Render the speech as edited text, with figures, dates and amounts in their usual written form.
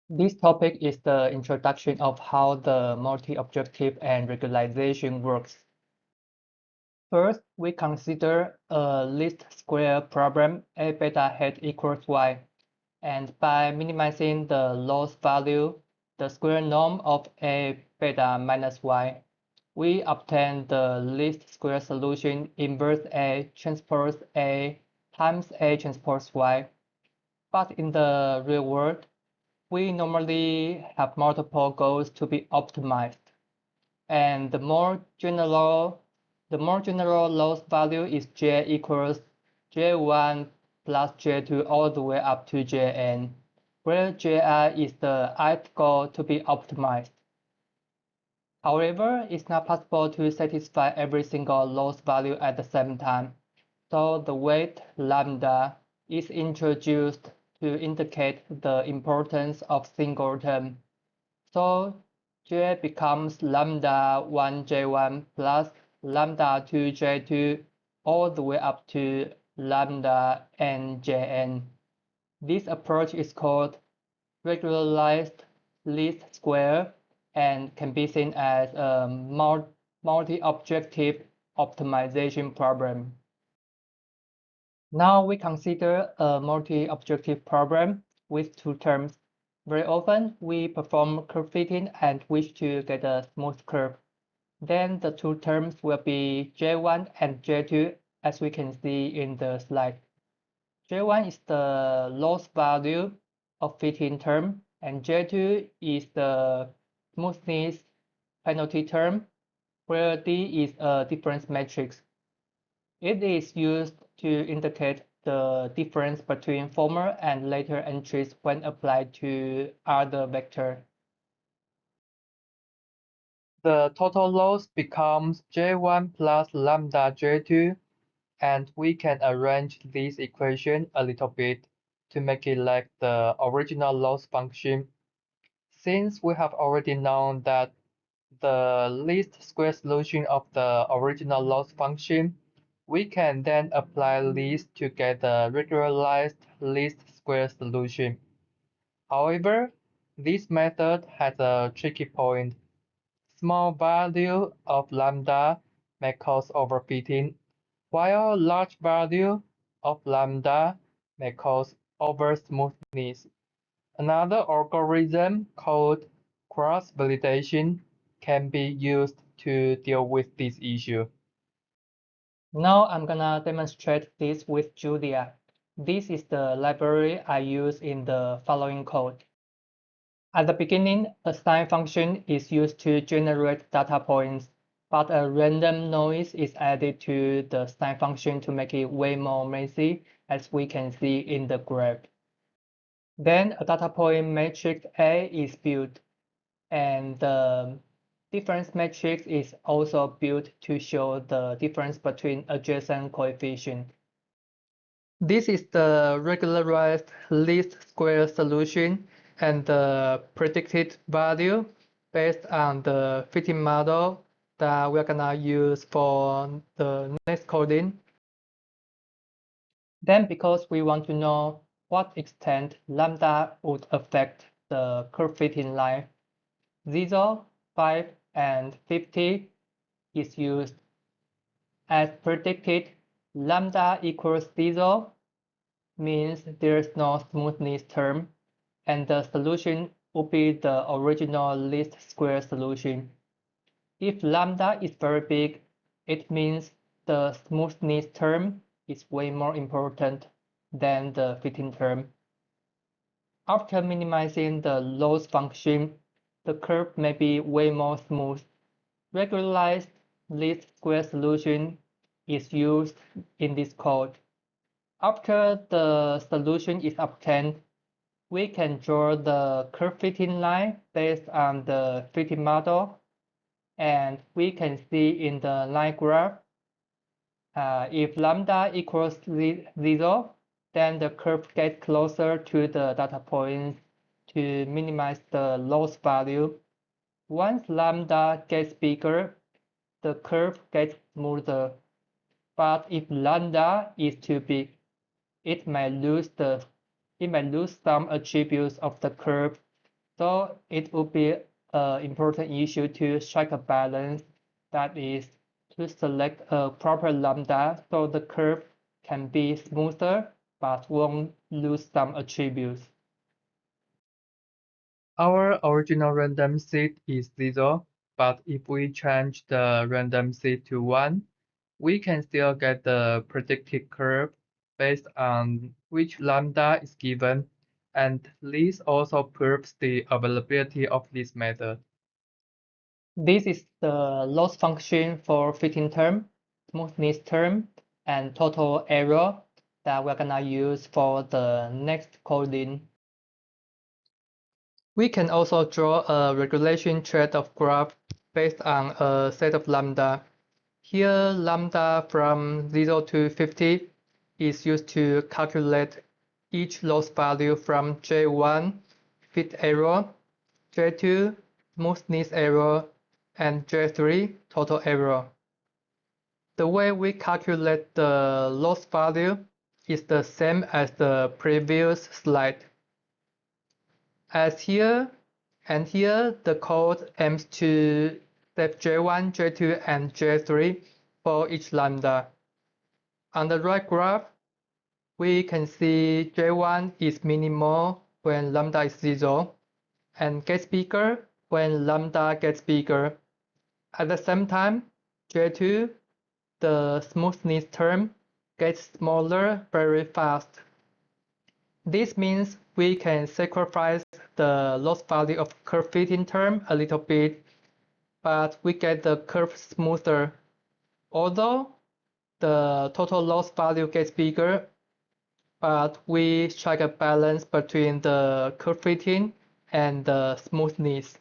This topic is the introduction of how the multi-objective and regularization works. First, we consider a least square problem A beta hat equals y, and by minimizing the loss value, the square norm of A beta minus y, we obtain the least square solution inverse A transpose A times A transpose y. But in the real world, we normally have multiple goals to be optimized, and the more general loss value is j equals j1 plus j2 all the way up to jn, where ji is the ith goal to be optimized. However, it's not possible to satisfy every single loss value at the same time, so the weight lambda is introduced to indicate the importance of single term. So J becomes lambda 1 J1 plus lambda 2 J2 all the way up to lambda n Jn. This approach is called regularized least square and can be seen as a multi-objective optimization problem. Now we consider a multi-objective problem with two terms. Very often, we perform curve fitting and wish to get a smooth curve. Then the two terms will be J1 and J2, as we can see in the slide. J1 is the loss value of fitting term, and J2 is the smoothness penalty term, where D is a difference matrix. It is used to indicate the difference between former and later entries when applied to other vector. The total loss becomes J1 plus lambda J2, and we can arrange this equation a little bit to make it like the original loss function. Since we have already known that the least square solution of the original loss function, we can then apply this to get the regularized least square solution. However, this method has a tricky point. Small value of lambda may cause overfitting, while large value of lambda may cause oversmoothness. Another algorithm called cross-validation can be used to deal with this issue. Now I'm gonna demonstrate this with Julia. This is the library I use in the following code. At the beginning, a sign function is used to generate data points, but a random noise is added to the sign function to make it way more messy, as we can see in the graph. Then a data point matrix A is built, and the difference matrix is also built to show the difference between adjacent coefficients. This is the regularized least square solution and the predicted value based on the fitting model that we're gonna use for the next coding. Then because we want to know what extent lambda would affect the curve fitting line, 0, 5, and 50 is used. As predicted, lambda equals 0 means there's no smoothness term, and the solution would be the original least square solution. If lambda is very big, it means the smoothness term is way more important than the fitting term. After minimizing the loss function, the curve may be way more smooth. Regularized least square solution is used in this code. After the solution is obtained, we can draw the curve fitting line based on the fitting model, and we can see in the line graph, if lambda equals 0, then the curve gets closer to the data points to minimize the loss value. Once lambda gets bigger, the curve gets smoother. But if lambda is too big, it may lose some attributes of the curve, So it would be an important issue to strike a balance, that is, to select a proper lambda so the curve can be smoother but won't lose some attributes. Our original random seed is 0, but if we change the random seed to 1, we can still get the predicted curve based on which lambda is given, and this also proves the availability of this method. This is the loss function for fitting term, smoothness term, and total error that we're gonna use for the next coding. We can also draw a regulation trade-off graph based on a set of lambda. Here, lambda from 0 to 50 is used to calculate each loss value from J1, fit error, J2, smoothness error, and J3, total error. The way we calculate the loss value is the same as the previous slide. As here and here, the code aims to save J1, J2, and J3 for each lambda. On the right graph, we can see J1 is minimal when lambda is 0 and gets bigger when lambda gets bigger. At the same time, J2, the smoothness term, gets smaller very fast. This means we can sacrifice the loss value of curve fitting term a little bit, but we get the curve smoother. Although the total loss value gets bigger, but we strike a balance between the curve fitting and the smoothness.